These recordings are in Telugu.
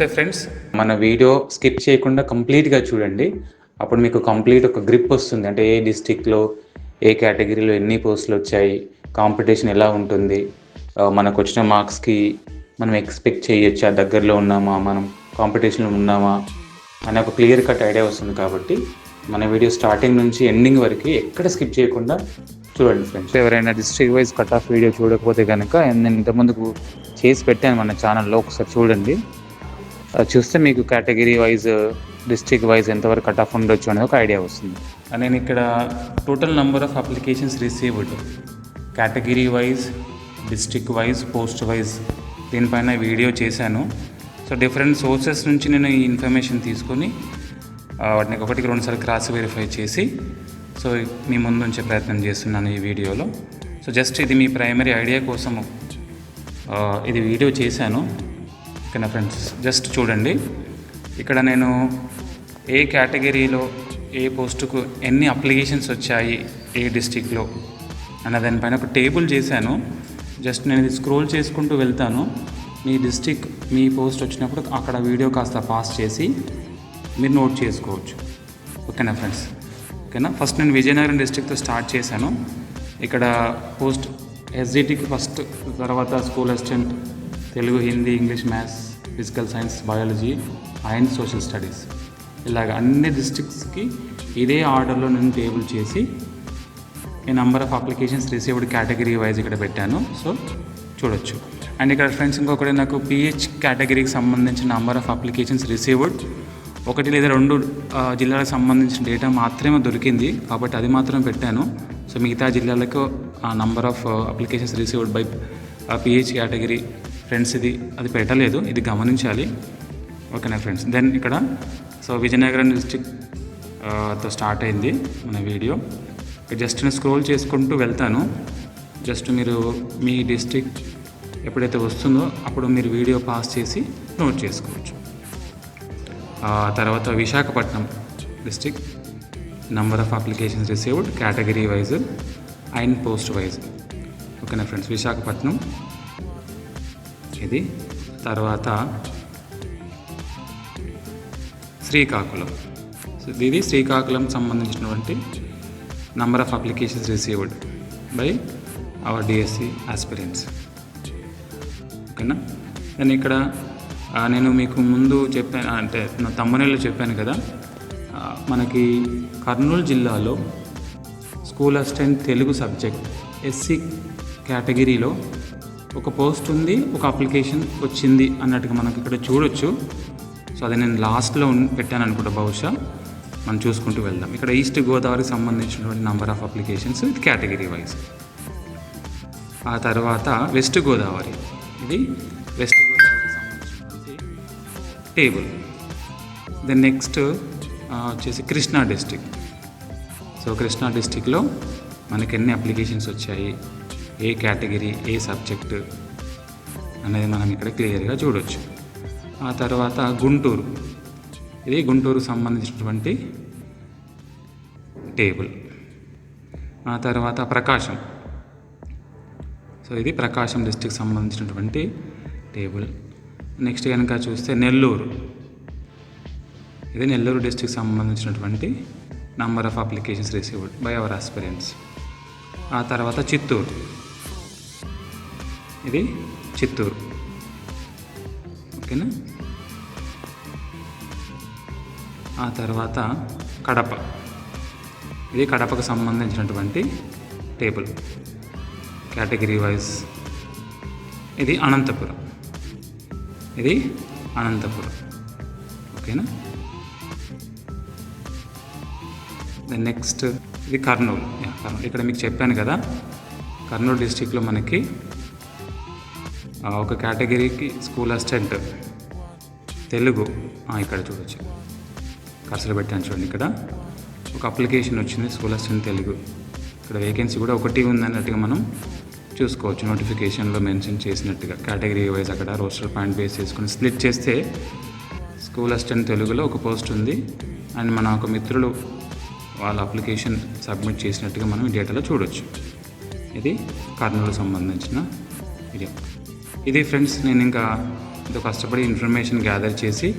నమస్తే ఫ్రెండ్స్, మన వీడియో స్కిప్ చేయకుండా కంప్లీట్గా చూడండి. అప్పుడు మీకు కంప్లీట్ ఒక గ్రిప్ వస్తుంది. అంటే ఏ డిస్టిక్లో ఏ కేటగిరీలో ఎన్ని పోస్టులు వచ్చాయి, కాంపిటీషన్ ఎలా ఉంటుంది, మనకు వచ్చిన మార్క్స్కి మనం ఎక్స్పెక్ట్ చేయొచ్చా, దగ్గరలో ఉన్నామా, మనం కాంపిటీషన్లో ఉన్నామా అనే ఒక క్లియర్ కట్ ఐడియా వస్తుంది. కాబట్టి మన వీడియో స్టార్టింగ్ నుంచి ఎండింగ్ వరకు ఎక్కడ స్కిప్ చేయకుండా చూడండి ఫ్రెండ్స్. ఎవరైనా district wise cut off video చూడకపోతే కనుక నేను ఇంతకుముందుకు చేసి పెట్టాను మన ఛానల్లో, ఒకసారి చూడండి. చూస్తే మీకు కేటగిరీ వైజ్, డిస్ట్రిక్ట్ వైజ్ ఎంతవరకు కట్ ఆఫ్ ఉండొచ్చు అనేది ఒక ఐడియా వస్తుంది. నేను ఇక్కడ total number of applications received category wise, district wise, post wise దీనిపైన వీడియో చేశాను. సో డిఫరెంట్ సోర్సెస్ నుంచి నేను ఈ ఇన్ఫర్మేషన్ తీసుకొని వాటిని ఒకటికి రెండుసార్లు క్రాస్ వెరిఫై చేసి సో మీ ముందు ఉంచే ప్రయత్నం చేస్తున్నాను ఈ వీడియోలో. సో జస్ట్ ఇది మీ ప్రైమరీ ఐడియా కోసము ఇది వీడియో చేశాను. ఓకేనా ఫ్రెండ్స్, జస్ట్ చూడండి. ఇక్కడ నేను ఏ కేటగిరీలో ఏ పోస్టుకు ఎన్ని అప్లికేషన్స్ వచ్చాయి ఏ డిస్టిక్లో అన్న దానిపైన ఒక టేబుల్ చేశాను. జస్ట్ నేను ఇది స్క్రోల్ చేసుకుంటూ వెళ్తాను. మీ డిస్టిక్, మీ పోస్ట్ వచ్చినప్పుడు అక్కడ వీడియో కాస్త పాస్ చేసి మీరు నోట్ చేసుకోవచ్చు. ఓకేనా ఫ్రెండ్స్, ఓకేనా. ఫస్ట్ నేను విజయనగరం డిస్టిక్తో స్టార్ట్ చేశాను. ఇక్కడ పోస్ట్ ఎస్జిటికి ఫస్ట్, తర్వాత school assistant, Telugu, Hindi, English, maths, physical science, biology and social studies, ఇలాగ అన్ని డిస్ట్రిక్ట్స్కి ఇదే ఆర్డర్లో నేను టేబుల్ చేసి ఈ number of applications received category wise ఇక్కడ పెట్టాను. సో చూడొచ్చు. అండ్ ఇక్కడ ఫ్రెండ్స్ ఇంకొకటి, నాకు పిహెచ్ కేటగిరీకి సంబంధించిన నెంబర్ ఆఫ్ అప్లికేషన్స్ రిసీవ్డ్ 1 లేదా 2 జిల్లాలకు సంబంధించిన డేటా మాత్రమే దొరికింది, కాబట్టి అది మాత్రం పెట్టాను. సో మిగతా జిల్లాలకు ఆ number of applications received by pH category friends అది పెట్టలేదు, ఇది గమనించాలి. ఓకేనా ఫ్రెండ్స్. దెన్ ఇక్కడ సో విజయనగరం డిస్ట్రిక్ట్తో స్టార్ట్ అయింది మన వీడియో. జస్ట్ నేను స్క్రోల్ చేసుకుంటూ వెళ్తాను. జస్ట్ మీరు మీ డిస్ట్రిక్ట్ ఎప్పుడైతే వస్తుందో అప్పుడు మీరు వీడియో పాస్ చేసి నోట్ చేసుకోవచ్చు. తర్వాత Visakhapatnam district number of applications received category wise and post wise. ఓకేనా ఫ్రెండ్స్, విశాఖపట్నం ఇది. తర్వాత శ్రీకాకుళం. సో ఇది శ్రీకాకుళం సంబంధించినటువంటి number of applications received by our DSC aspirants. ఓకేనా. నేను ఇక్కడ నేను మీకు ముందు చెప్పాను, అంటే నా తమ్మునేళ్ళు చెప్పాను కదా, మనకి కర్నూలు జిల్లాలో school assistant Telugu subject SC కేటగిరీలో ఒక పోస్ట్ ఉంది, ఒక అప్లికేషన్ వచ్చింది అన్నట్టుగా మనకి ఇక్కడ చూడొచ్చు. సో అది నేను లాస్ట్లో పెట్టాను అనుకుంటా, బహుశా మనం చూసుకుంటూ వెళ్దాం. ఇక్కడ ఈస్ట్ గోదావరికి సంబంధించినటువంటి నెంబర్ ఆఫ్ అప్లికేషన్స్ ఇది కేటగిరీ వైజ్. ఆ తర్వాత వెస్ట్ గోదావరి, ఇది వెస్ట్ గోదావరికి సంబంధించినటువంటి టేబుల్. దెన్ నెక్స్ట్ వచ్చేసి కృష్ణా డిస్టిక్. సో కృష్ణా డిస్టిక్లో మనకి ఎన్ని అప్లికేషన్స్ వచ్చాయి, ఏ కేటగిరీ, ఏ సబ్జెక్టు అనేది మనం ఇక్కడ క్లియర్గా చూడవచ్చు. ఆ తర్వాత గుంటూరు, ఇది గుంటూరుకు సంబంధించినటువంటి టేబుల్. ఆ తర్వాత ప్రకాశం, సో ఇది ప్రకాశం డిస్టిక్ సంబంధించినటువంటి టేబుల్. నెక్స్ట్ కనుక చూస్తే నెల్లూరు, ఇది నెల్లూరు డిస్టిక్ సంబంధించినటువంటి number of applications received by our aspirants. ఆ తర్వాత చిత్తూరు, ఇది చిత్తూరు. ఓకేనా. ఆ తర్వాత కడప, ఇది కడపకు సంబంధించినటువంటి టేబుల్ కేటగిరీ వైజ్. ఇది అనంతపురం, ఇది అనంతపురం. ఓకేనా. దెన్ నెక్స్ట్ ఇది కర్నూలు. ఇక్కడ మీకు చెప్పాను కదా, కర్నూలు డిస్టిక్లో మనకి ఒక కేటగిరీకి స్కూల్ అసిస్టెంట్ తెలుగు, ఇక్కడ చూడవచ్చు, కర్సలు పెట్టాను చూడండి. ఇక్కడ ఒక అప్లికేషన్ వచ్చింది, స్కూల్ అసిస్టెంట్ తెలుగు. ఇక్కడ వేకెన్సీ కూడా ఒకటి ఉందన్నట్టుగా మనం చూసుకోవచ్చు, నోటిఫికేషన్లో మెన్షన్ చేసినట్టుగా కేటగిరీ వైజ్. అక్కడ రోస్టర్ పాయింట్ బేస్ చేసుకుని స్ప్లిట్ చేస్తే స్కూల్ అసిస్టెంట్ తెలుగులో ఒక పోస్ట్ ఉంది, అండ్ మన ఒక మిత్రులు వాళ్ళ అప్లికేషన్ సబ్మిట్ చేసినట్టుగా మనం ఈ డేటాలో చూడవచ్చు. ఇది కర్నూలు సంబంధించిన వీడియో. ఇది ఫ్రెండ్స్, నేను ఇంకా ఎంతో కష్టపడి ఇన్ఫర్మేషన్ గ్యాదర్ చేసి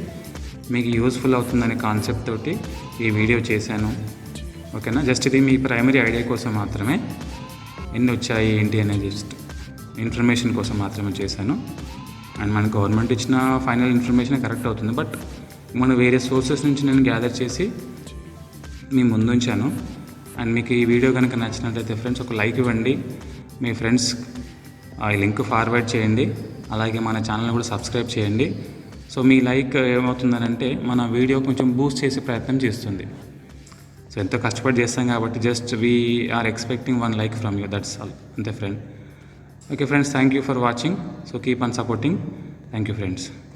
మీకు యూస్ఫుల్ అవుతుందనే కాన్సెప్ట్ తోటి ఈ వీడియో చేశాను. ఓకేనా, జస్ట్ ఇది మీ ప్రైమరీ ఐడియా కోసం మాత్రమే, ఎన్ని వచ్చాయి ఏంటి అనేది జస్ట్ ఇన్ఫర్మేషన్ కోసం మాత్రమే చేశాను. అండ్ మన గవర్నమెంట్ ఇచ్చిన ఫైనల్ ఇన్ఫర్మేషన్ కరెక్ట్ అవుతుంది, బట్ మన వేరే సోర్సెస్ నుంచి నేను గ్యాదర్ చేసి మీ ముందుంచాను. అండ్ మీకు ఈ వీడియో కనుక నచ్చినట్లయితే ఫ్రెండ్స్ ఒక లైక్ ఇవ్వండి, మీ ఫ్రెండ్స్ ఈ లింక్ ఫార్వర్డ్ చేయండి, అలాగే మన ఛానల్ని కూడా సబ్స్క్రైబ్ చేయండి. సో మీ లైక్ ఏమవుతుందనంటే మన వీడియో కొంచెం బూస్ట్ చేసే ప్రయత్నం చేస్తుంది. సో ఎంతో కష్టపడి చేస్తాం కాబట్టి just we are expecting 1 like from you, that's all. అంతే friend. Okay friends, thank you for watching. So keep on supporting. Thank you friends.